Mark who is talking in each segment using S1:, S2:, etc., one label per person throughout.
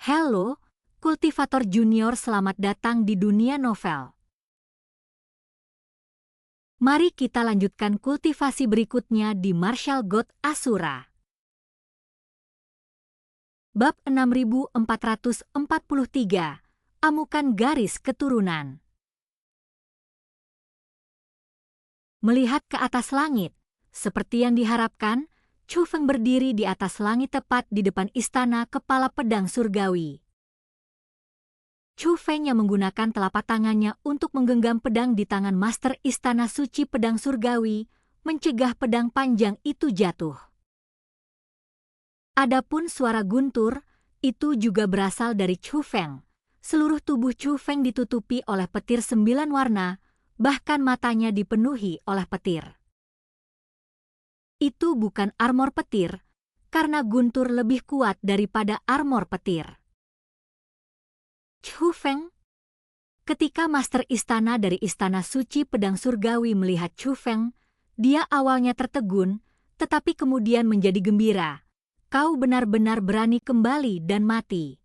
S1: Halo, kultivator junior, selamat datang di dunia novel. Mari kita lanjutkan kultivasi berikutnya di Martial God Asura. Bab 6443, Amukan Garis Keturunan. Melihat ke atas langit, seperti yang diharapkan, Chu Feng berdiri di atas langit tepat di depan istana kepala pedang surgawi. Chu Feng yang menggunakan telapak tangannya untuk menggenggam pedang di tangan master istana suci pedang surgawi, mencegah pedang panjang itu jatuh. Adapun suara guntur, itu juga berasal dari Chu Feng. Seluruh tubuh Chu Feng ditutupi oleh petir 9 warna, bahkan matanya dipenuhi oleh petir. Itu bukan armor petir, karena guntur lebih kuat daripada armor petir. Chu Feng. Ketika master istana dari istana suci pedang surgawi melihat Chu Feng, dia awalnya tertegun, tetapi kemudian menjadi gembira. Kau benar-benar berani kembali dan mati.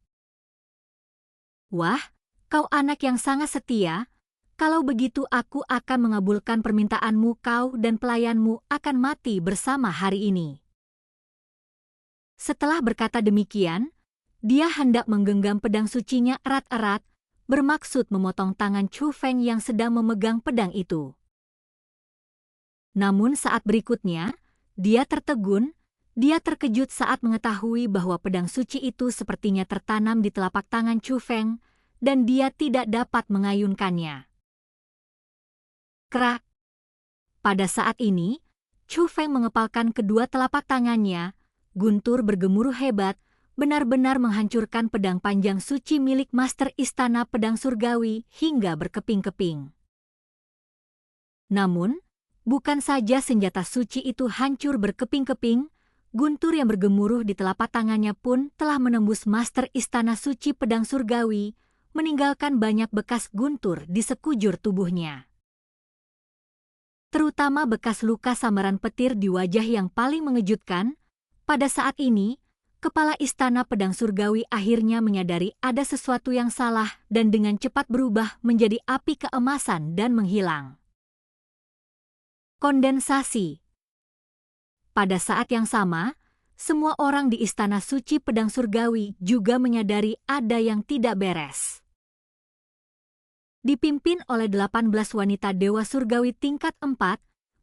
S1: Wah, kau anak yang sangat setia. Kalau begitu aku akan mengabulkan permintaanmu, kau dan pelayanmu akan mati bersama hari ini. Setelah berkata demikian, dia hendak menggenggam pedang sucinya erat-erat, bermaksud memotong tangan Chu Feng yang sedang memegang pedang itu. Namun saat berikutnya, dia tertegun, dia terkejut saat mengetahui bahwa pedang suci itu sepertinya tertanam di telapak tangan Chu Feng, dan dia tidak dapat mengayunkannya. Krak! Pada saat ini, Chu Feng mengepalkan kedua telapak tangannya, guntur bergemuruh hebat, benar-benar menghancurkan pedang panjang suci milik master istana pedang surgawi hingga berkeping-keping. Namun, bukan saja senjata suci itu hancur berkeping-keping, guntur yang bergemuruh di telapak tangannya pun telah menembus master istana suci pedang surgawi, meninggalkan banyak bekas guntur di sekujur tubuhnya. Terutama bekas luka sambaran petir di wajah yang paling mengejutkan. Pada saat ini, kepala istana pedang surgawi akhirnya menyadari ada sesuatu yang salah dan dengan cepat berubah menjadi api keemasan dan menghilang. Kondensasi. Pada saat yang sama, semua orang di istana suci pedang surgawi juga menyadari ada yang tidak beres. Dipimpin oleh 18 wanita dewa surgawi tingkat 4,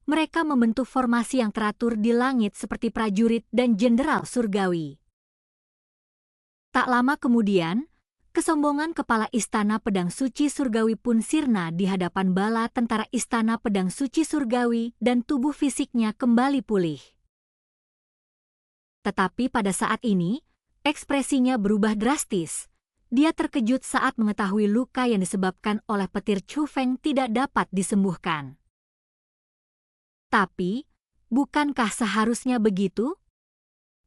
S1: mereka membentuk formasi yang teratur di langit seperti prajurit dan jenderal surgawi. Tak lama kemudian, kesombongan kepala istana pedang suci surgawi pun sirna di hadapan bala tentara istana pedang suci surgawi dan tubuh fisiknya kembali pulih. Tetapi pada saat ini, ekspresinya berubah drastis. Dia terkejut saat mengetahui luka yang disebabkan oleh petir Chu Feng tidak dapat disembuhkan. Tapi, bukankah seharusnya begitu?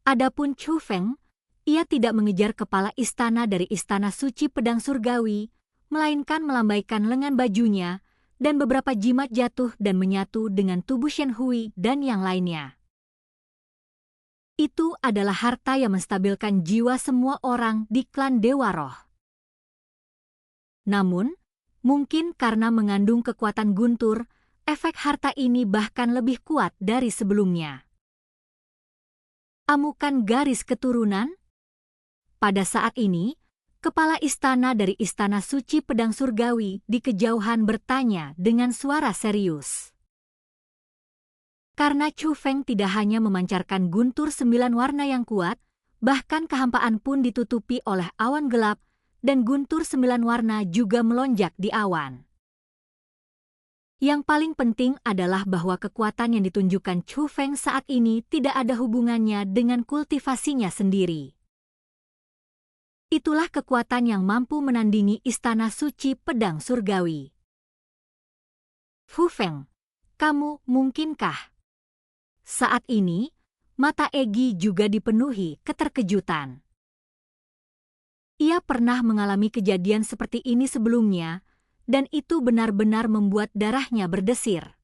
S1: Adapun Chu Feng, ia tidak mengejar kepala istana dari istana suci pedang surgawi, melainkan melambaikan lengan bajunya, dan beberapa jimat jatuh dan menyatu dengan tubuh Shen Hui dan yang lainnya. Itu adalah harta yang menstabilkan jiwa semua orang di klan Dewa Roh. Namun, mungkin karena mengandung kekuatan guntur, efek harta ini bahkan lebih kuat dari sebelumnya. Amukan garis keturunan. Pada saat ini, kepala istana dari istana suci pedang surgawi di kejauhan bertanya dengan suara serius. Karena Chu Feng tidak hanya memancarkan guntur 9 warna yang kuat, bahkan kehampaan pun ditutupi oleh awan gelap, dan guntur 9 warna juga melonjak di awan. Yang paling penting adalah bahwa kekuatan yang ditunjukkan Chu Feng saat ini tidak ada hubungannya dengan kultivasinya sendiri. Itulah kekuatan yang mampu menandingi istana suci pedang surgawi. Fu Feng, kamu mungkinkah? Saat ini, mata Egi juga dipenuhi keterkejutan. Ia pernah mengalami kejadian seperti ini sebelumnya, dan itu benar-benar membuat darahnya berdesir.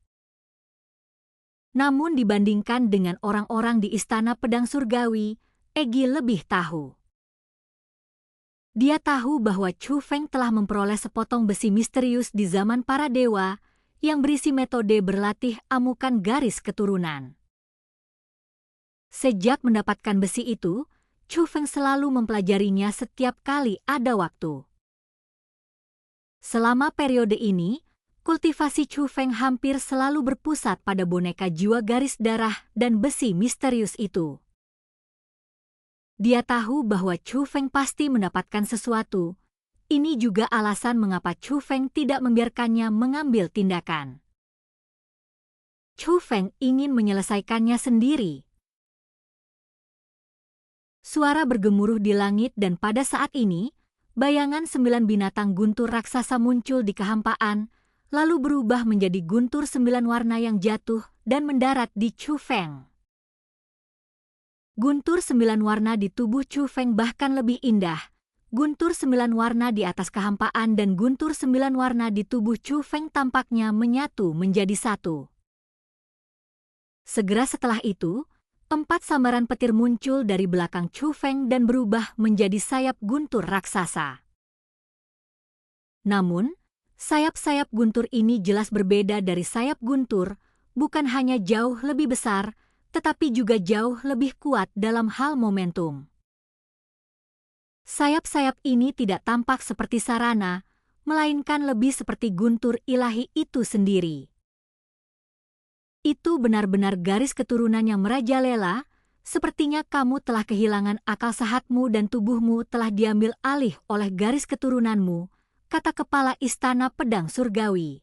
S1: Namun dibandingkan dengan orang-orang di istana pedang surgawi, Egi lebih tahu. Dia tahu bahwa Chu Feng telah memperoleh sepotong besi misterius di zaman para dewa yang berisi metode berlatih amukan garis keturunan. Sejak mendapatkan besi itu, Chu Feng selalu mempelajarinya setiap kali ada waktu. Selama periode ini, kultivasi Chu Feng hampir selalu berpusat pada boneka jiwa garis darah dan besi misterius itu. Dia tahu bahwa Chu Feng pasti mendapatkan sesuatu. Ini juga alasan mengapa Chu Feng tidak membiarkannya mengambil tindakan. Chu Feng ingin menyelesaikannya sendiri. Suara bergemuruh di langit dan pada saat ini, bayangan 9 binatang guntur raksasa muncul di kehampaan, lalu berubah menjadi guntur 9 warna yang jatuh dan mendarat di Chu Feng. Guntur 9 warna di tubuh Chu Feng bahkan lebih indah. Guntur 9 warna di atas kehampaan dan guntur 9 warna di tubuh Chu Feng tampaknya menyatu menjadi satu. Segera setelah itu, 4 sambaran petir muncul dari belakang Chu Feng dan berubah menjadi sayap guntur raksasa. Namun, sayap-sayap guntur ini jelas berbeda dari sayap guntur, bukan hanya jauh lebih besar, tetapi juga jauh lebih kuat dalam hal momentum. Sayap-sayap ini tidak tampak seperti sarana, melainkan lebih seperti guntur ilahi itu sendiri. Itu benar-benar garis keturunan yang merajalela, sepertinya kamu telah kehilangan akal sehatmu dan tubuhmu telah diambil alih oleh garis keturunanmu, kata kepala istana pedang surgawi.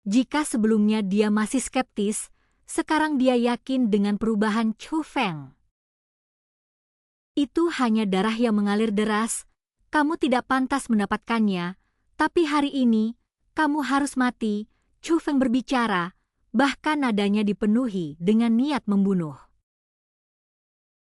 S1: Jika sebelumnya dia masih skeptis, sekarang dia yakin dengan perubahan Chu Feng. Itu hanya darah yang mengalir deras, kamu tidak pantas mendapatkannya, tapi hari ini, kamu harus mati, Chu Feng berbicara, bahkan nadanya dipenuhi dengan niat membunuh.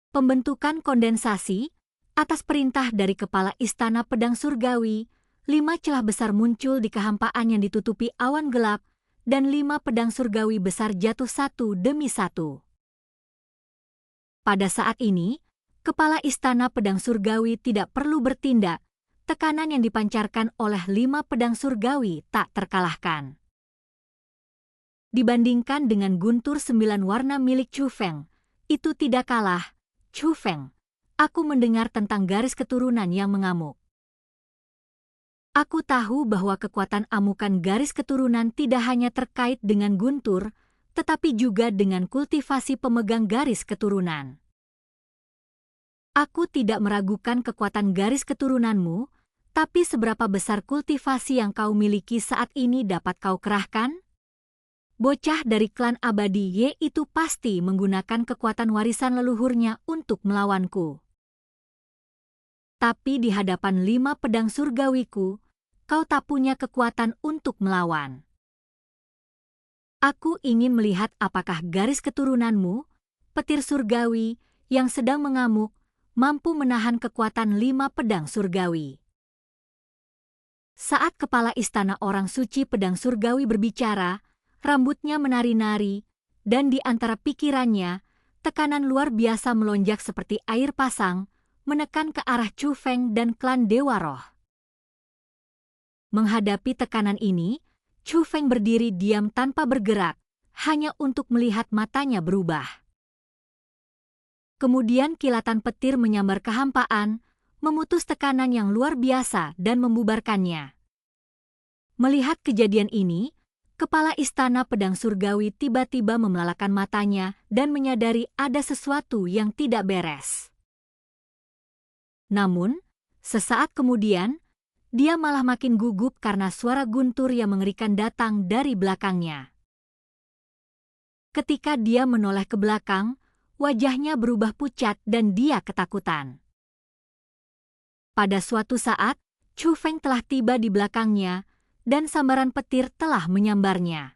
S1: Pembentukan kondensasi, atas perintah dari kepala istana pedang surgawi, 5 celah besar muncul di kehampaan yang ditutupi awan gelap, dan 5 pedang surgawi besar jatuh satu demi satu. Pada saat ini, kepala istana pedang surgawi tidak perlu bertindak, tekanan yang dipancarkan oleh 5 pedang surgawi tak terkalahkan. Dibandingkan dengan guntur 9 warna milik Chu Feng, itu tidak kalah. Chu Feng, aku mendengar tentang garis keturunan yang mengamuk. Aku tahu bahwa kekuatan amukan garis keturunan tidak hanya terkait dengan guntur, tetapi juga dengan kultivasi pemegang garis keturunan. Aku tidak meragukan kekuatan garis keturunanmu, tapi seberapa besar kultivasi yang kau miliki saat ini dapat kau kerahkan? Bocah dari klan abadi Ye itu pasti menggunakan kekuatan warisan leluhurnya untuk melawanku. Tapi di hadapan 5 pedang surgawiku, kau tak punya kekuatan untuk melawan. Aku ingin melihat apakah garis keturunanmu, petir surgawi, yang sedang mengamuk, mampu menahan kekuatan 5 pedang surgawi. Saat kepala istana orang suci pedang surgawi berbicara, rambutnya menari-nari, dan di antara pikirannya, tekanan luar biasa melonjak seperti air pasang, menekan ke arah Chu Feng dan klan Dewa Roh. Menghadapi tekanan ini, Chu Feng berdiri diam tanpa bergerak, hanya untuk melihat matanya berubah. Kemudian kilatan petir menyambar kehampaan, memutus tekanan yang luar biasa dan membubarkannya. Melihat kejadian ini, kepala istana pedang surgawi tiba-tiba memelalakan matanya dan menyadari ada sesuatu yang tidak beres. Namun, sesaat kemudian, dia malah makin gugup karena suara guntur yang mengerikan datang dari belakangnya. Ketika dia menoleh ke belakang, wajahnya berubah pucat dan dia ketakutan. Pada suatu saat, Chu Feng telah tiba di belakangnya, dan sambaran petir telah menyambarnya.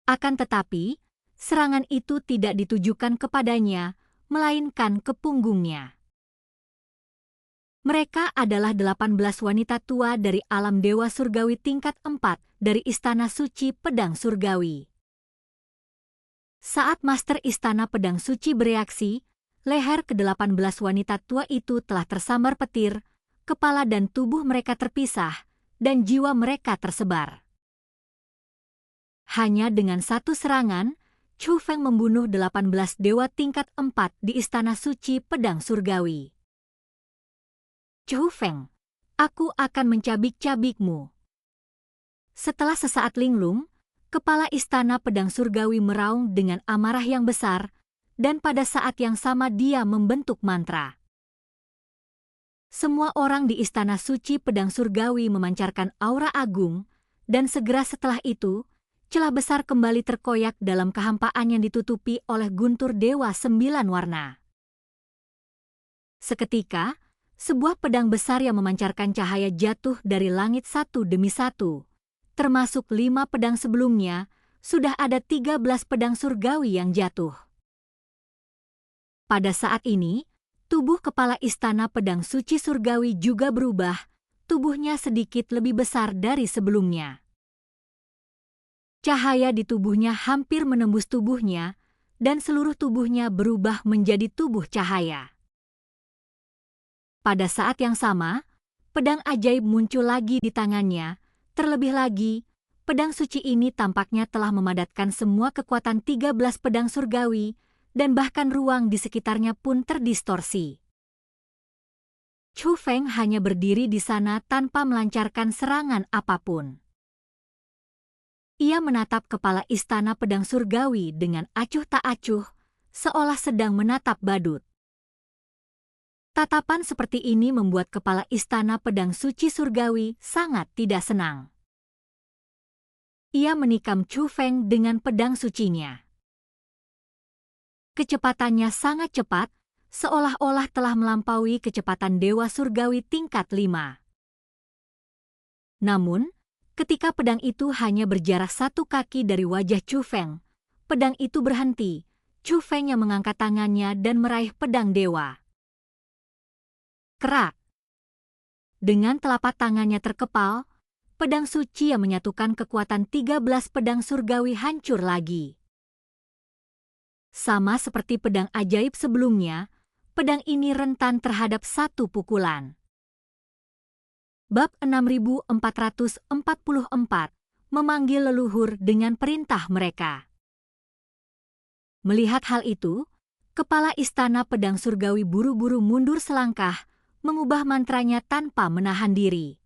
S1: Akan tetapi, serangan itu tidak ditujukan kepadanya, melainkan ke punggungnya. Mereka adalah 18 wanita tua dari alam dewa surgawi tingkat 4 dari Istana Suci Pedang Surgawi. Saat Master Istana Pedang Suci bereaksi, leher ke-18 wanita tua itu telah tersambar petir, kepala dan tubuh mereka terpisah, dan jiwa mereka tersebar. Hanya dengan satu serangan, Chu Feng membunuh 18 dewa tingkat 4 di Istana Suci Pedang Surgawi. Chu Feng, aku akan mencabik-cabikmu. Setelah sesaat linglung, kepala Istana Pedang Surgawi meraung dengan amarah yang besar, dan pada saat yang sama dia membentuk mantra. Semua orang di Istana Suci Pedang Surgawi memancarkan aura agung, dan segera setelah itu, celah besar kembali terkoyak dalam kehampaan yang ditutupi oleh guntur dewa 9 warna. Seketika, sebuah pedang besar yang memancarkan cahaya jatuh dari langit satu demi satu. Termasuk 5 pedang sebelumnya, sudah ada 13 pedang surgawi yang jatuh. Pada saat ini, tubuh kepala Istana Pedang Suci Surgawi juga berubah, tubuhnya sedikit lebih besar dari sebelumnya. Cahaya di tubuhnya hampir menembus tubuhnya, dan seluruh tubuhnya berubah menjadi tubuh cahaya. Pada saat yang sama, pedang ajaib muncul lagi di tangannya. Terlebih lagi, pedang suci ini tampaknya telah memadatkan semua kekuatan 13 pedang surgawi, dan bahkan ruang di sekitarnya pun terdistorsi. Chu Feng hanya berdiri di sana tanpa melancarkan serangan apapun. Ia menatap kepala Istana Pedang Surgawi dengan acuh tak acuh, seolah sedang menatap badut. Tatapan seperti ini membuat kepala Istana Pedang Suci Surgawi sangat tidak senang. Ia menikam Chu Feng dengan pedang sucinya. Kecepatannya sangat cepat, seolah-olah telah melampaui kecepatan Dewa Surgawi tingkat 5. Namun, ketika pedang itu hanya berjarak 1 kaki dari wajah Chu Feng, pedang itu berhenti. Chu Feng yang mengangkat tangannya dan meraih pedang dewa. Kerak. Dengan telapak tangannya terkepal, pedang suci yang menyatukan kekuatan 13 pedang surgawi hancur lagi. Sama seperti pedang ajaib sebelumnya, pedang ini rentan terhadap 1 pukulan. Bab 6444 memanggil leluhur dengan perintah mereka. Melihat hal itu, kepala Istana Pedang Surgawi buru-buru mundur selangkah, mengubah mantranya tanpa menahan diri.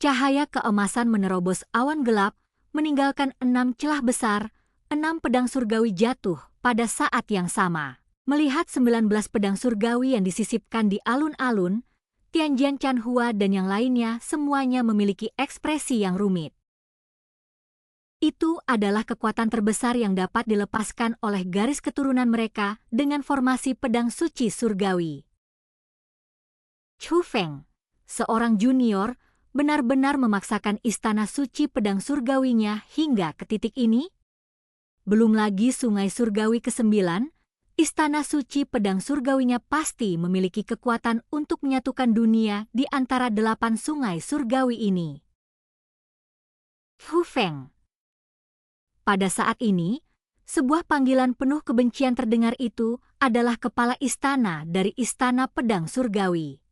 S1: Cahaya keemasan menerobos awan gelap, meninggalkan 6 celah besar. 6 pedang surgawi jatuh pada saat yang sama. Melihat 19 pedang surgawi yang disisipkan di alun-alun, Tianjian Chanhua dan yang lainnya semuanya memiliki ekspresi yang rumit. Itu adalah kekuatan terbesar yang dapat dilepaskan oleh garis keturunan mereka dengan formasi pedang suci surgawi. Chu Feng, seorang junior, benar-benar memaksakan Istana Suci Pedang Surgawinya hingga ke titik ini. Belum lagi Sungai Surgawi ke-9, Istana Suci Pedang Surgawinya pasti memiliki kekuatan untuk menyatukan dunia di antara 8 sungai surgawi ini. Fu Feng. Pada saat ini, sebuah panggilan penuh kebencian terdengar. Itu adalah kepala istana dari Istana Pedang Surgawi.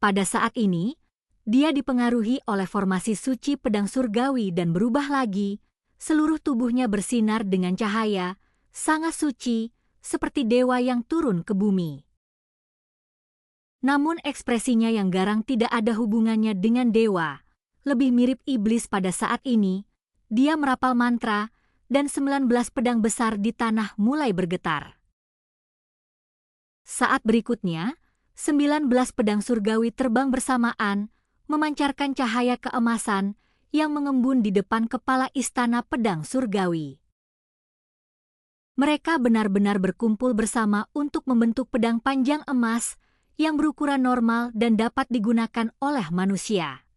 S1: Pada saat ini, dia dipengaruhi oleh formasi suci Pedang Surgawi dan berubah lagi. Seluruh tubuhnya bersinar dengan cahaya, sangat suci, seperti dewa yang turun ke bumi. Namun ekspresinya yang garang tidak ada hubungannya dengan dewa, lebih mirip iblis. Pada saat ini, dia merapal mantra, dan 19 pedang besar di tanah mulai bergetar. Saat berikutnya, 19 pedang surgawi terbang bersamaan, memancarkan cahaya keemasan, yang mengembun di depan kepala Istana Pedang Surgawi. Mereka benar-benar berkumpul bersama untuk membentuk pedang panjang emas yang berukuran normal dan dapat digunakan oleh manusia.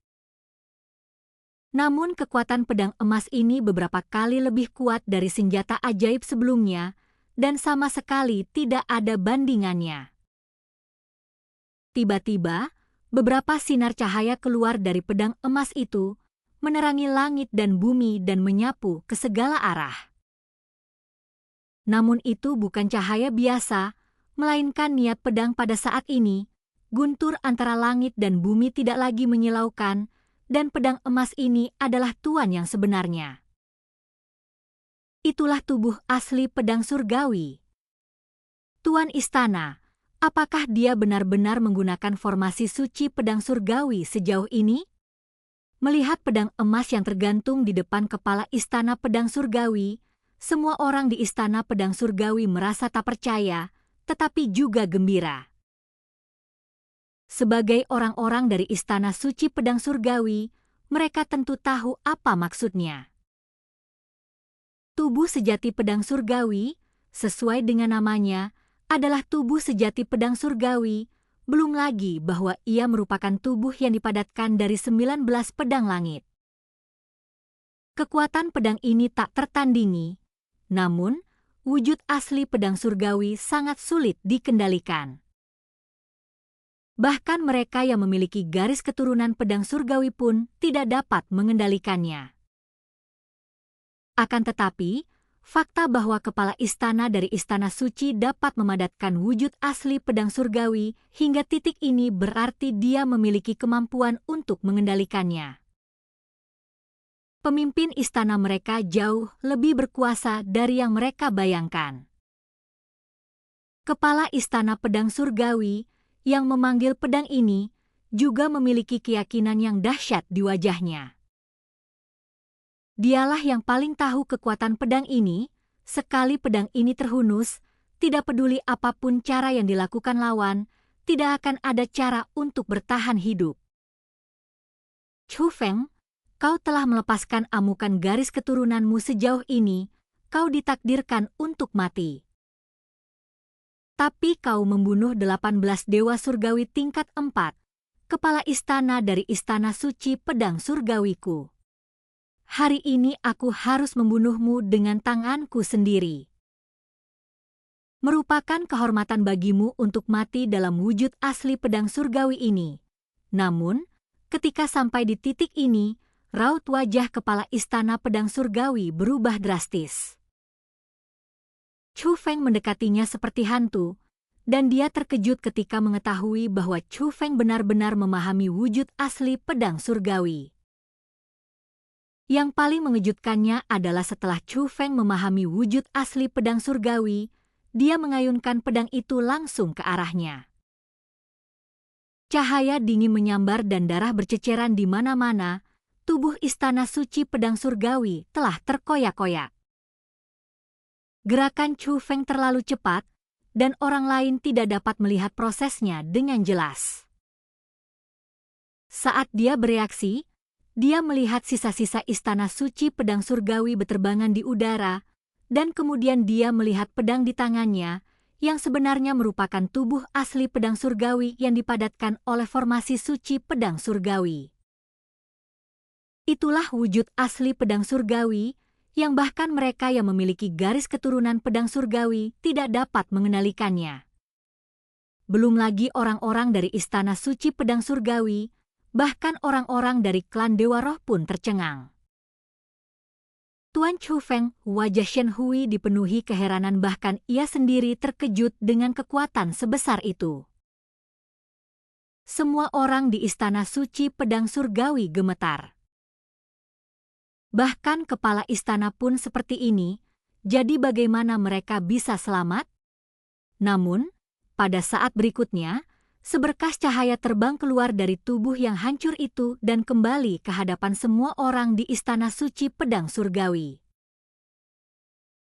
S1: Namun kekuatan pedang emas ini beberapa kali lebih kuat dari senjata ajaib sebelumnya dan sama sekali tidak ada bandingannya. Tiba-tiba, beberapa sinar cahaya keluar dari pedang emas itu, menerangi langit dan bumi dan menyapu ke segala arah. Namun itu bukan cahaya biasa, melainkan niat pedang pada saat ini. Guntur antara langit dan bumi tidak lagi menyilaukan, dan pedang emas ini adalah tuan yang sebenarnya. Itulah tubuh asli pedang surgawi. Tuan istana, apakah dia benar-benar menggunakan formasi suci pedang surgawi sejauh ini? Melihat pedang emas yang tergantung di depan kepala istana pedang surgawi, semua orang di istana pedang surgawi merasa tak percaya, tetapi juga gembira. Sebagai orang-orang dari istana suci pedang surgawi, mereka tentu tahu apa maksudnya. Tubuh sejati pedang surgawi, sesuai dengan namanya, adalah tubuh sejati pedang surgawi, belum lagi bahwa ia merupakan tubuh yang dipadatkan dari 19 pedang langit. Kekuatan pedang ini tak tertandingi, namun wujud asli pedang surgawi sangat sulit dikendalikan. Bahkan mereka yang memiliki garis keturunan pedang surgawi pun tidak dapat mengendalikannya. Akan tetapi, fakta bahwa kepala istana dari istana suci dapat memadatkan wujud asli pedang surgawi hingga titik ini berarti dia memiliki kemampuan untuk mengendalikannya. Pemimpin istana mereka jauh lebih berkuasa dari yang mereka bayangkan. Kepala istana pedang surgawi yang memanggil pedang ini juga memiliki keyakinan yang dahsyat di wajahnya. Dialah yang paling tahu kekuatan pedang ini. Sekali pedang ini terhunus, tidak peduli apapun cara yang dilakukan lawan, tidak akan ada cara untuk bertahan hidup. Chu Feng, kau telah melepaskan amukan garis keturunanmu sejauh ini, kau ditakdirkan untuk mati. Tapi kau membunuh 18 dewa surgawi tingkat 4, kepala istana dari istana suci pedang surgawiku. Hari ini aku harus membunuhmu dengan tanganku sendiri. Merupakan kehormatan bagimu untuk mati dalam wujud asli pedang surgawi ini. Namun, ketika sampai di titik ini, raut wajah kepala istana pedang surgawi berubah drastis. Chu Feng mendekatinya seperti hantu, dan dia terkejut ketika mengetahui bahwa Chu Feng benar-benar memahami wujud asli pedang surgawi. Yang paling mengejutkannya adalah setelah Chu Feng memahami wujud asli pedang surgawi, dia mengayunkan pedang itu langsung ke arahnya. Cahaya dingin menyambar dan darah berceceran di mana-mana, tubuh istana suci pedang surgawi telah terkoyak-koyak. Gerakan Chu Feng terlalu cepat, dan orang lain tidak dapat melihat prosesnya dengan jelas. Saat dia bereaksi, dia melihat sisa-sisa istana suci pedang surgawi beterbangan di udara, dan kemudian dia melihat pedang di tangannya, yang sebenarnya merupakan tubuh asli pedang surgawi yang dipadatkan oleh formasi suci pedang surgawi. Itulah wujud asli pedang surgawi, yang bahkan mereka yang memiliki garis keturunan pedang surgawi tidak dapat mengendalikannya. Belum lagi orang-orang dari istana suci pedang surgawi, bahkan orang-orang dari klan Dewa Roh pun tercengang. Tuan Chu Feng, wajah Shen Hui dipenuhi keheranan, bahkan ia sendiri terkejut dengan kekuatan sebesar itu. Semua orang di istana suci pedang surgawi gemetar. Bahkan kepala istana pun seperti ini, jadi bagaimana mereka bisa selamat? Namun, pada saat berikutnya, seberkas cahaya terbang keluar dari tubuh yang hancur itu dan kembali ke hadapan semua orang di istana suci pedang surgawi.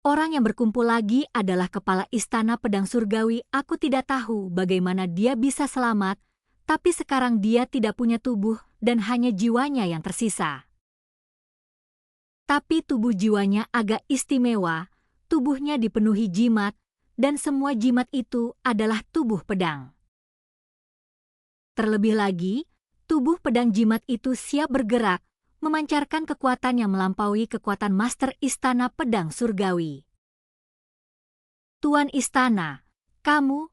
S1: Orang yang berkumpul lagi adalah kepala istana pedang surgawi. Aku tidak tahu bagaimana dia bisa selamat, tapi sekarang dia tidak punya tubuh dan hanya jiwanya yang tersisa. Tapi tubuh jiwanya agak istimewa, tubuhnya dipenuhi jimat, dan semua jimat itu adalah tubuh pedang. Terlebih lagi, tubuh pedang jimat itu siap bergerak, memancarkan kekuatan yang melampaui kekuatan master istana pedang surgawi. Tuan istana, kamu...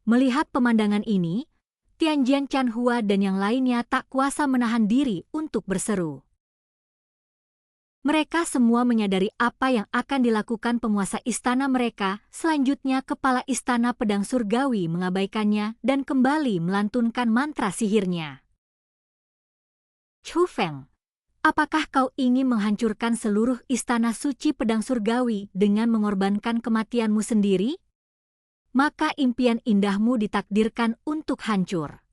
S1: Melihat pemandangan ini, Tianjian Chanhua dan yang lainnya tak kuasa menahan diri untuk berseru. Mereka semua menyadari apa yang akan dilakukan penguasa istana mereka. Selanjutnya, kepala istana pedang surgawi mengabaikannya dan kembali melantunkan mantra sihirnya. Chu Feng, apakah kau ingin menghancurkan seluruh istana suci pedang surgawi dengan mengorbankan kematianmu sendiri? Maka impian indahmu ditakdirkan untuk hancur.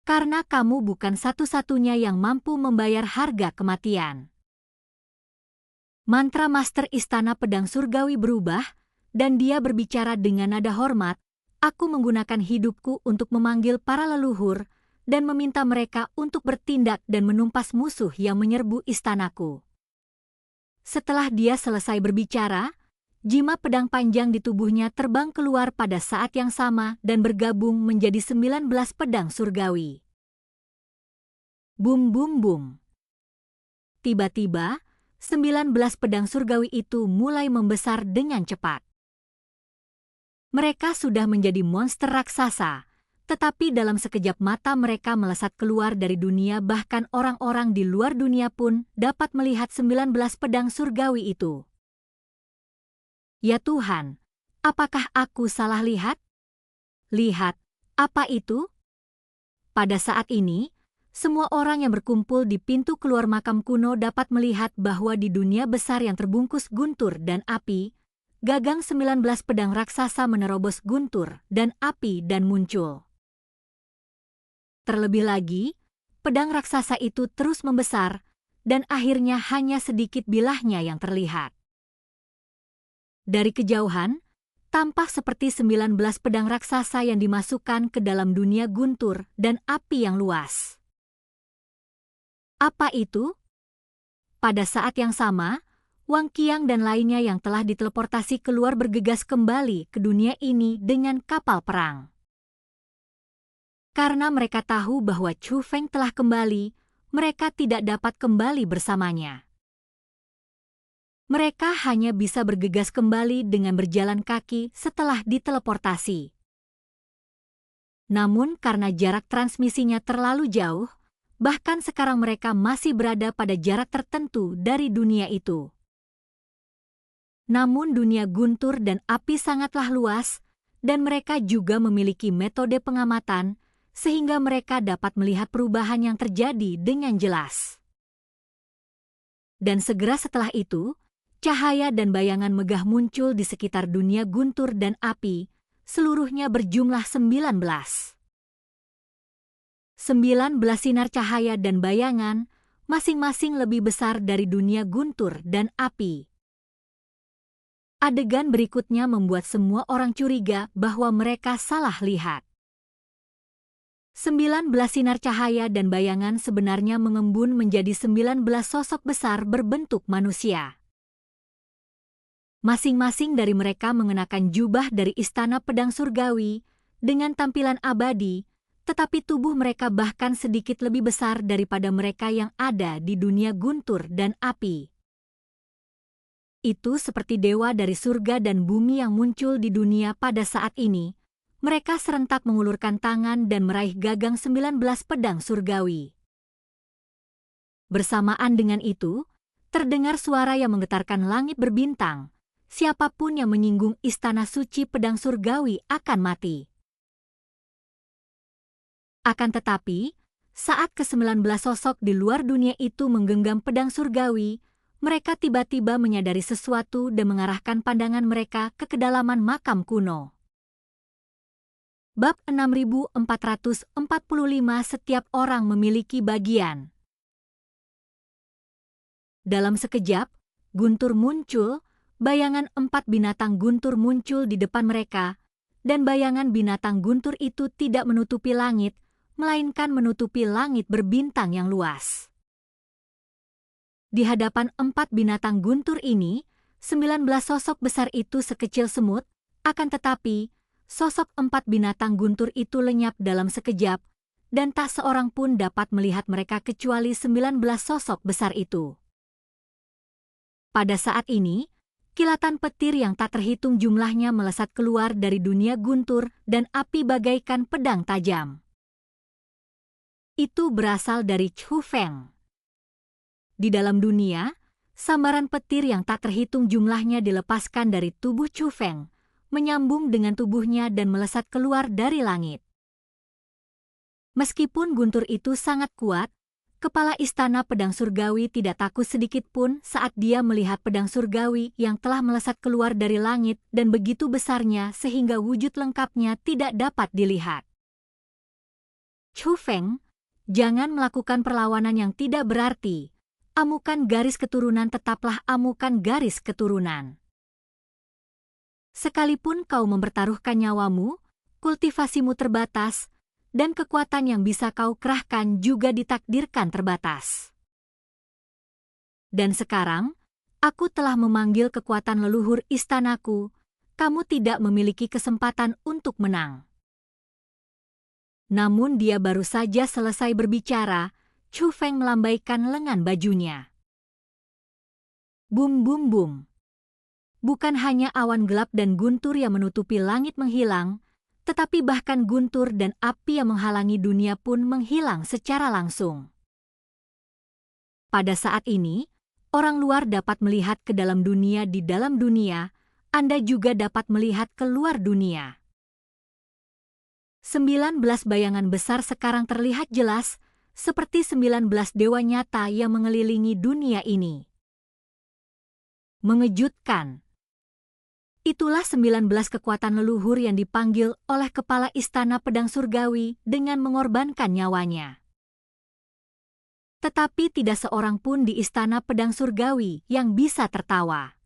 S1: Karena kamu bukan satu-satunya yang mampu membayar harga kematian. Mantra Master Istana Pedang Surgawi berubah, dan dia berbicara dengan nada hormat. Aku menggunakan hidupku untuk memanggil para leluhur dan meminta mereka untuk bertindak dan menumpas musuh yang menyerbu istanaku. Setelah dia selesai berbicara, jima pedang panjang di tubuhnya terbang keluar pada saat yang sama dan bergabung menjadi 19 pedang surgawi. Bum bum bum. Tiba-tiba, 19 pedang surgawi itu mulai membesar dengan cepat. Mereka sudah menjadi monster raksasa, tetapi dalam sekejap mata mereka melesat keluar dari dunia, bahkan orang-orang di luar dunia pun dapat melihat 19 pedang surgawi itu. Ya Tuhan, apakah aku salah lihat? Lihat, apa itu? Pada saat ini, semua orang yang berkumpul di pintu keluar makam kuno dapat melihat bahwa di dunia besar yang terbungkus guntur dan api, gagang 19 pedang raksasa menerobos guntur dan api dan muncul. Terlebih lagi, pedang raksasa itu terus membesar, dan akhirnya hanya sedikit bilahnya yang terlihat. Dari kejauhan, tampak seperti 19 pedang raksasa yang dimasukkan ke dalam dunia guntur dan api yang luas. Apa itu? Pada saat yang sama, Wang Qiang dan lainnya yang telah diteleportasi keluar bergegas kembali ke dunia ini dengan kapal perang. Karena mereka tahu bahwa Chu Feng telah kembali, mereka tidak dapat kembali bersamanya. Mereka hanya bisa bergegas kembali dengan berjalan kaki setelah diteleportasi. Namun karena jarak transmisinya terlalu jauh, bahkan sekarang mereka masih berada pada jarak tertentu dari dunia itu. Namun dunia guntur dan api sangatlah luas, dan mereka juga memiliki metode pengamatan, sehingga mereka dapat melihat perubahan yang terjadi dengan jelas. Dan segera setelah itu, cahaya dan bayangan megah muncul di sekitar dunia guntur dan api, seluruhnya berjumlah 19. 19 sinar cahaya dan bayangan, masing-masing lebih besar dari dunia guntur dan api. Adegan berikutnya membuat semua orang curiga bahwa mereka salah lihat. 19 sinar cahaya dan bayangan sebenarnya mengembun menjadi 19 sosok besar berbentuk manusia. Masing-masing dari mereka mengenakan jubah dari Istana Pedang Surgawi dengan tampilan abadi, tetapi tubuh mereka bahkan sedikit lebih besar daripada mereka yang ada di dunia guntur dan api. Itu seperti dewa dari surga dan bumi yang muncul di dunia pada saat ini. Mereka serentak mengulurkan tangan dan meraih gagang 19 pedang surgawi. Bersamaan dengan itu, terdengar suara yang menggetarkan langit berbintang. Siapapun yang menyinggung istana suci pedang surgawi akan mati. Akan tetapi, saat ke-19 sosok di luar dunia itu menggenggam pedang surgawi, mereka tiba-tiba menyadari sesuatu dan mengarahkan pandangan mereka ke kedalaman makam kuno. Bab 6445 Setiap orang memiliki bagian. Dalam sekejap, guntur muncul. Bayangan 4 binatang guntur muncul di depan mereka, dan bayangan binatang guntur itu tidak menutupi langit, melainkan menutupi langit berbintang yang luas. Di hadapan 4 binatang guntur ini, 19 sosok besar itu sekecil semut, akan tetapi, sosok 4 binatang guntur itu lenyap dalam sekejap, dan tak seorang pun dapat melihat mereka kecuali 19 sosok besar itu. Pada saat ini, kilatan petir yang tak terhitung jumlahnya melesat keluar dari dunia guntur dan api bagaikan pedang tajam. Itu berasal dari Chu Feng. Di dalam dunia, sambaran petir yang tak terhitung jumlahnya dilepaskan dari tubuh Chu Feng, menyambung dengan tubuhnya dan melesat keluar dari langit. Meskipun guntur itu sangat kuat, kepala istana pedang surgawi tidak takut sedikit pun saat dia melihat pedang surgawi yang telah melesat keluar dari langit dan begitu besarnya sehingga wujud lengkapnya tidak dapat dilihat. Chu Feng, jangan melakukan perlawanan yang tidak berarti. Amukan garis keturunan tetaplah amukan garis keturunan. Sekalipun kau mempertaruhkan nyawamu, kultivasimu terbatas, dan kekuatan yang bisa kau kerahkan juga ditakdirkan terbatas. Dan sekarang, aku telah memanggil kekuatan leluhur istanaku, kamu tidak memiliki kesempatan untuk menang. Namun dia baru saja selesai berbicara, Chu Feng melambaikan lengan bajunya. Bum bum bum. Bukan hanya awan gelap dan guntur yang menutupi langit menghilang, tetapi bahkan guntur dan api yang menghalangi dunia pun menghilang secara langsung. Pada saat ini, orang luar dapat melihat ke dalam dunia di dalam dunia, Anda juga dapat melihat keluar dunia. 19 bayangan besar sekarang terlihat jelas, seperti 19 dewa nyata yang mengelilingi dunia ini. Mengejutkan. Itulah 19 kekuatan leluhur yang dipanggil oleh kepala istana pedang surgawi dengan mengorbankan nyawanya. Tetapi tidak seorang pun di istana pedang surgawi yang bisa tertawa.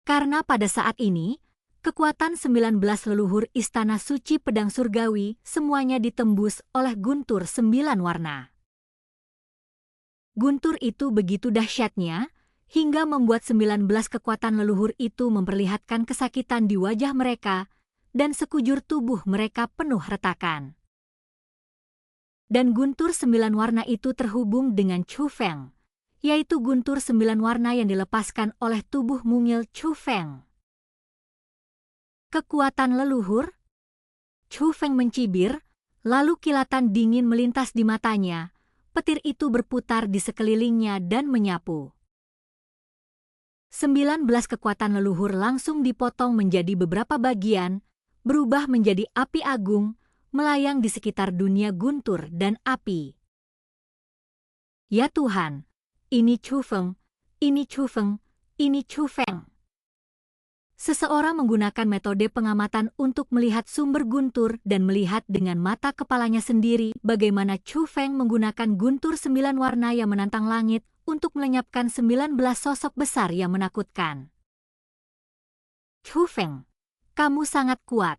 S1: Karena pada saat ini, kekuatan 19 leluhur istana suci pedang surgawi semuanya ditembus oleh guntur 9 warna. Guntur itu begitu dahsyatnya, hingga membuat 19 kekuatan leluhur itu memperlihatkan kesakitan di wajah mereka, dan sekujur tubuh mereka penuh retakan. Dan guntur 9 warna itu terhubung dengan Chu Feng, yaitu guntur 9 warna yang dilepaskan oleh tubuh mungil Chu Feng. Kekuatan leluhur? Chu Feng mencibir, lalu kilatan dingin melintas di matanya, petir itu berputar di sekelilingnya dan menyapu. 19 kekuatan leluhur langsung dipotong menjadi beberapa bagian, berubah menjadi api agung, melayang di sekitar dunia guntur dan api. Ya Tuhan, ini Chu Feng, ini Chu Feng, ini Chu Feng. Seseorang menggunakan metode pengamatan untuk melihat sumber guntur dan melihat dengan mata kepalanya sendiri bagaimana Chu Feng menggunakan guntur 9 warna yang menantang langit untuk melenyapkan 19 sosok besar yang menakutkan. Chu Feng, kamu sangat kuat.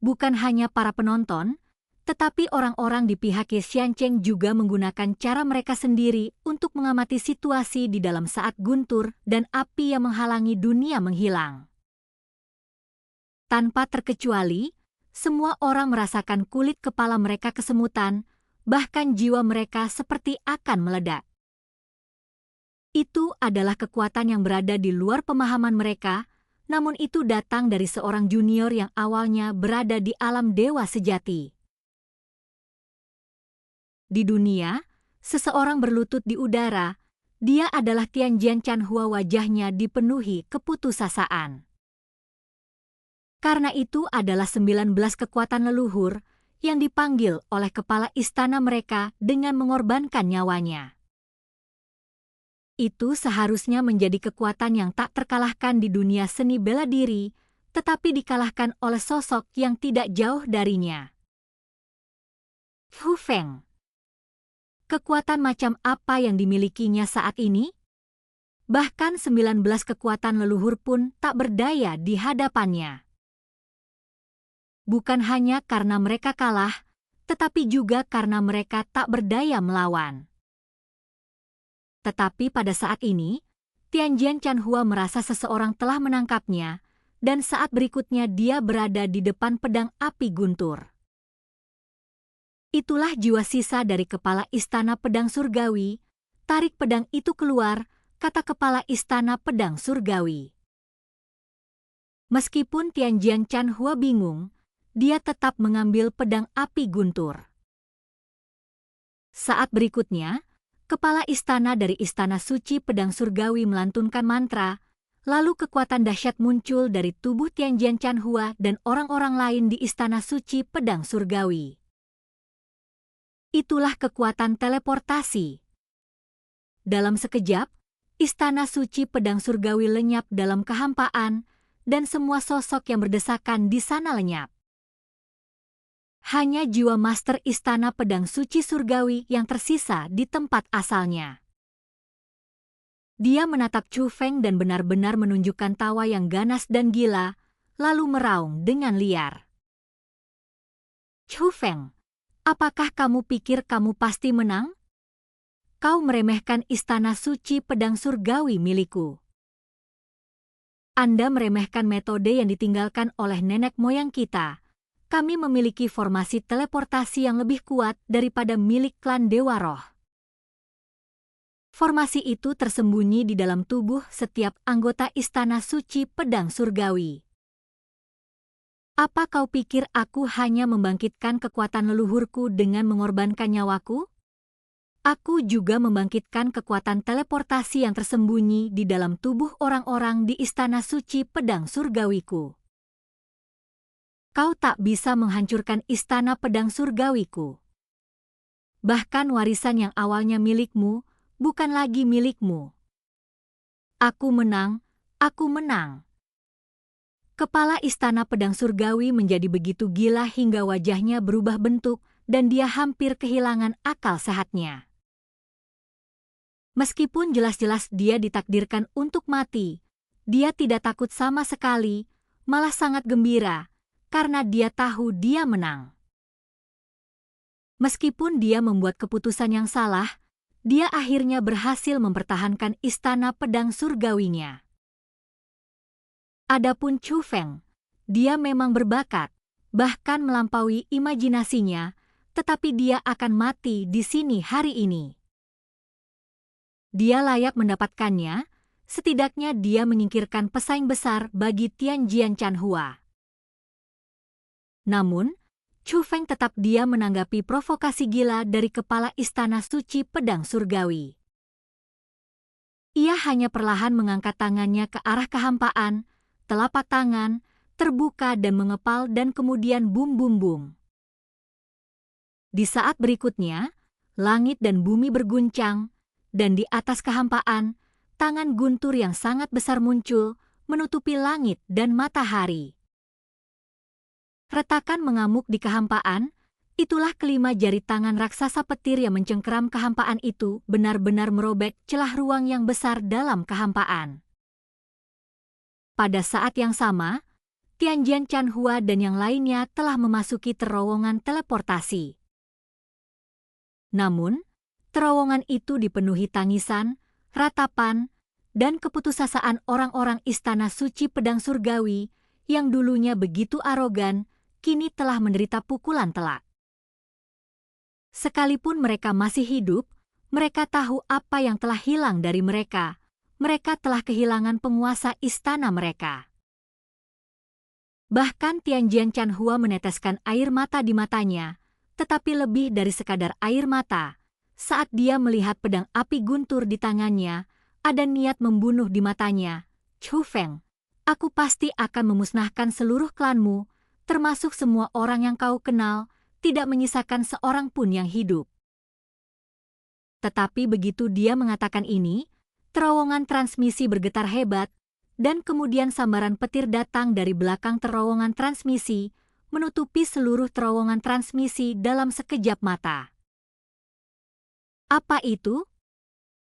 S1: Bukan hanya para penonton, tetapi orang-orang di pihak Ye Xiancheng juga menggunakan cara mereka sendiri untuk mengamati situasi di dalam saat guntur dan api yang menghalangi dunia menghilang. Tanpa terkecuali, semua orang merasakan kulit kepala mereka kesemutan, bahkan jiwa mereka seperti akan meledak. Itu adalah kekuatan yang berada di luar pemahaman mereka, namun itu datang dari seorang junior yang awalnya berada di alam dewa sejati. Di dunia, seseorang berlutut di udara, dia adalah Tianjian Chanhua, wajahnya dipenuhi keputusasaan. Karena itu adalah 19 kekuatan leluhur yang dipanggil oleh kepala istana mereka dengan mengorbankan nyawanya. Itu seharusnya menjadi kekuatan yang tak terkalahkan di dunia seni bela diri, tetapi dikalahkan oleh sosok yang tidak jauh darinya. Chu Feng. Kekuatan macam apa yang dimilikinya saat ini? Bahkan 19 kekuatan leluhur pun tak berdaya di hadapannya. Bukan hanya karena mereka kalah, tetapi juga karena mereka tak berdaya melawan. Tetapi pada saat ini, Tianjian Chanhua merasa seseorang telah menangkapnya, dan saat berikutnya dia berada di depan pedang api guntur. Itulah jiwa sisa dari kepala istana pedang surgawi. Tarik pedang itu keluar, kata kepala istana pedang surgawi. Meskipun Tianjian Chanhua bingung, dia tetap mengambil pedang api guntur. Saat berikutnya, Kepala istana dari Istana Suci Pedang Surgawi melantunkan mantra, lalu kekuatan dahsyat muncul dari tubuh Tianjian Chanhua dan orang-orang lain di Istana Suci Pedang Surgawi. Itulah kekuatan teleportasi. Dalam sekejap, Istana Suci Pedang Surgawi lenyap dalam kehampaan, dan semua sosok yang berdesakan di sana lenyap. Hanya jiwa master Istana Pedang Suci Surgawi yang tersisa di tempat asalnya. Dia menatap Chu Feng dan benar-benar menunjukkan tawa yang ganas dan gila, lalu meraung dengan liar. Chu Feng, apakah kamu pikir kamu pasti menang? Kau meremehkan Istana Suci Pedang Surgawi milikku. Anda meremehkan metode yang ditinggalkan oleh nenek moyang kita. Kami memiliki formasi teleportasi yang lebih kuat daripada milik klan Dewa Roh. Formasi itu tersembunyi di dalam tubuh setiap anggota Istana Suci Pedang Surgawi. Apa kau pikir aku hanya membangkitkan kekuatan leluhurku dengan mengorbankan nyawaku? Aku juga membangkitkan kekuatan teleportasi yang tersembunyi di dalam tubuh orang-orang di Istana Suci Pedang Surgawiku. Kau tak bisa menghancurkan Istana Pedang Surgawiku. Bahkan warisan yang awalnya milikmu, bukan lagi milikmu. Aku menang, aku menang. Kepala Istana Pedang Surgawi menjadi begitu gila hingga wajahnya berubah bentuk dan dia hampir kehilangan akal sehatnya. Meskipun jelas-jelas dia ditakdirkan untuk mati, dia tidak takut sama sekali, malah sangat gembira, karena dia tahu dia menang. Meskipun dia membuat keputusan yang salah, dia akhirnya berhasil mempertahankan Istana Pedang Surgawinya. Adapun Chu Feng, dia memang berbakat, bahkan melampaui imajinasinya, tetapi dia akan mati di sini hari ini. Dia layak mendapatkannya, setidaknya dia menyingkirkan pesaing besar bagi Tianjian Chanhua. Namun, Chu Feng tetap diam menanggapi provokasi gila dari kepala Istana Suci Pedang Surgawi. Ia hanya perlahan mengangkat tangannya ke arah kehampaan, telapak tangan, terbuka dan mengepal dan kemudian bum bum bum. Di saat berikutnya, langit dan bumi berguncang, dan di atas kehampaan, tangan guntur yang sangat besar muncul, menutupi langit dan matahari. Retakan mengamuk di kehampaan, itulah kelima jari tangan raksasa petir yang mencengkeram kehampaan itu benar-benar merobek celah ruang yang besar dalam kehampaan. Pada saat yang sama, Tianjian Chanhua dan yang lainnya telah memasuki terowongan teleportasi. Namun, terowongan itu dipenuhi tangisan, ratapan, dan keputusasaan orang-orang Istana Suci Pedang Surgawi yang dulunya begitu arogan, kini telah menderita pukulan telak. Sekalipun mereka masih hidup, mereka tahu apa yang telah hilang dari mereka. Mereka telah kehilangan penguasa istana mereka. Bahkan Tianjian Chanhua meneteskan air mata di matanya, tetapi lebih dari sekadar air mata. Saat dia melihat pedang api guntur di tangannya, ada niat membunuh di matanya. Chu Feng, aku pasti akan memusnahkan seluruh klanmu, termasuk semua orang yang kau kenal, tidak menyisakan seorang pun yang hidup. Tetapi begitu dia mengatakan ini, terowongan transmisi bergetar hebat, dan kemudian sambaran petir datang dari belakang terowongan transmisi, menutupi seluruh terowongan transmisi dalam sekejap mata. Apa itu?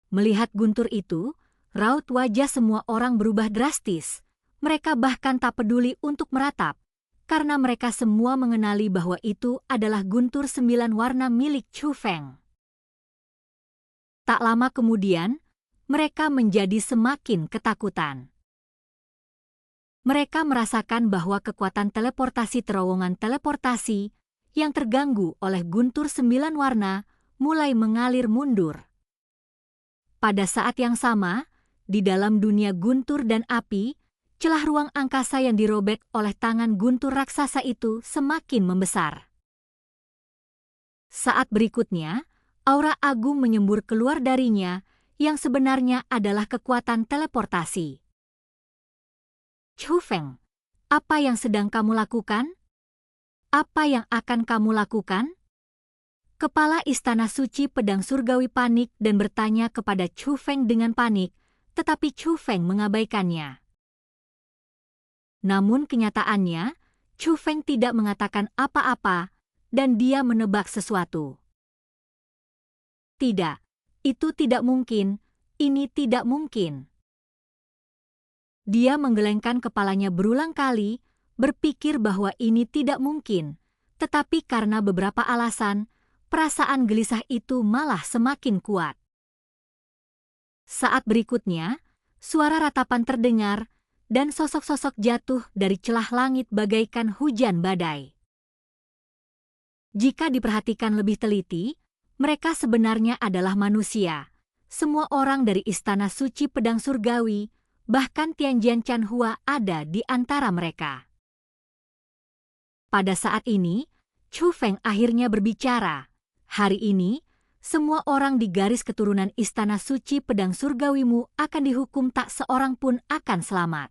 S1: Melihat guntur itu, raut wajah semua orang berubah drastis. Mereka bahkan tak peduli untuk meratap, karena mereka semua mengenali bahwa itu adalah guntur 9 warna milik Chu Feng. Tak lama kemudian, mereka menjadi semakin ketakutan. Mereka merasakan bahwa kekuatan teleportasi terowongan teleportasi yang terganggu oleh guntur 9 warna mulai mengalir mundur. Pada saat yang sama, di dalam dunia guntur dan api, celah ruang angkasa yang dirobek oleh tangan guntur raksasa itu semakin membesar. Saat berikutnya, Aura agung menyembur keluar darinya, yang sebenarnya adalah kekuatan teleportasi. Chu Feng, apa yang sedang kamu lakukan? Apa yang akan kamu lakukan? Kepala Istana Suci Pedang Surgawi panik dan bertanya kepada Chu Feng dengan panik, tetapi Chu Feng mengabaikannya. Namun kenyataannya, Chu Feng tidak mengatakan apa-apa, dan dia menebak sesuatu. Tidak, itu tidak mungkin, ini tidak mungkin. Dia menggelengkan kepalanya berulang kali, berpikir bahwa ini tidak mungkin, tetapi karena beberapa alasan, perasaan gelisah itu malah semakin kuat. Saat berikutnya, suara ratapan terdengar, dan sosok-sosok jatuh dari celah langit bagaikan hujan badai. Jika diperhatikan lebih teliti, mereka sebenarnya adalah manusia. Semua orang dari Istana Suci Pedang Surgawi, bahkan Tianjian Chanhua ada di antara mereka. Pada saat ini, Chu Feng akhirnya berbicara. Hari ini, semua orang di garis keturunan Istana Suci Pedang Surgawimu akan dihukum, tak seorang pun akan selamat.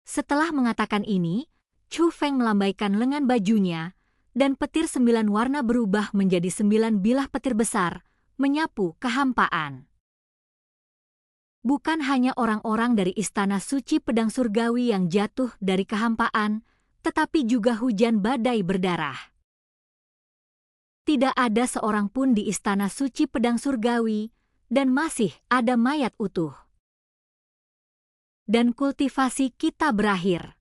S1: Setelah mengatakan ini, Chu Feng melambaikan lengan bajunya, dan petir 9 warna berubah menjadi 9 bilah petir besar, menyapu kehampaan. Bukan hanya orang-orang dari Istana Suci Pedang Surgawi yang jatuh dari kehampaan, tetapi juga hujan badai berdarah. Tidak ada seorang pun di Istana Suci Pedang Surgawi, dan masih ada mayat utuh. Dan kultivasi kita berakhir.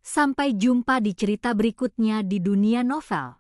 S1: Sampai jumpa di cerita berikutnya di dunia novel.